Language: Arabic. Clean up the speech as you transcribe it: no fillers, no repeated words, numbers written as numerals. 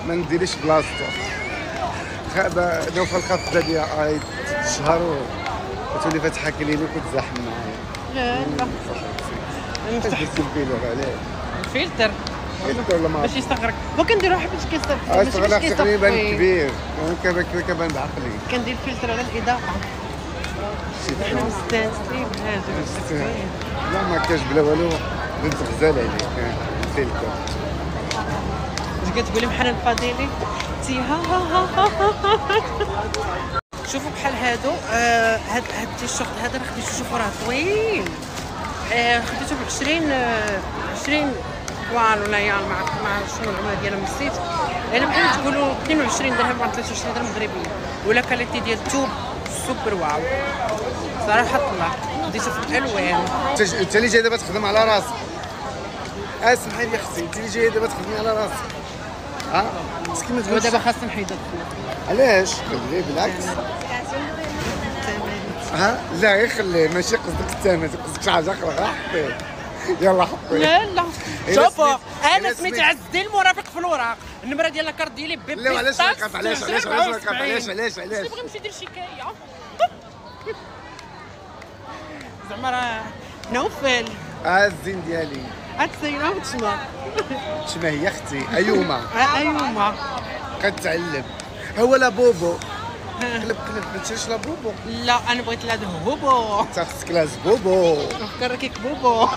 ما نديريش بلاصتو. نوفل خاف ديالي شهر وتولي فاتحه كلينيك وتزاحم معايا. لا لا اش درتي الفيلر عليه؟ الفلتر فلتر ولا ما باش يستغرق. ما كنديرو حبيت كيصفي استغرق تقريبا كبير كيبان بعقلي. كندير الفلتر على الاضاءه. حنا مستانسين بهذا. لا ما كاش بلا والو بنت غزال عليك الفلتر. واش كتقولي محنان الفضيلي تي ها ها ها ها. شوفوا بحال هادو هاد التيشيرت هذا راه خديتو، شوفوا راه طويل. خديتو ب 20 وان ولا يان مع شنو العمله ديالها نسيت. الا بحال تقولوا 22 درهم ولا 23 درهم مغربيه، ولا كاليتي ديال الثوب سوبر واو صراحه. الله خديتو في الالوان. انت اللي جاي دابا تخدم على راسك. اسمحي لي اختي، انت اللي جايه دابا تخدمي على راسك. مسكين ما تقولش دابا خاصنا نحيد الخيط. علاش؟ خليه بالعكس. لا غير خليه، ماشي قصدك الثمن، قصدك شي حاجه اخرى. غير حطيه. يلا حطيه. لا لا شوفوا انا سميت عز الدين المرافق في الوراق. النمره ديال لاكارت ديالي بي بي. لا علاش لاكارت؟ علاش بغي نمشي ندير شكايه. زعما راه نوفل الزين ديالي السيره وتشما شما هي اختي ايوما. ايوما كتعلم. هو لا بوبو قلب ما تشريش لا بوبو. لا انا بغيت لا هوبو. انت خصك لا بوبو. نفكر كيك بوبو.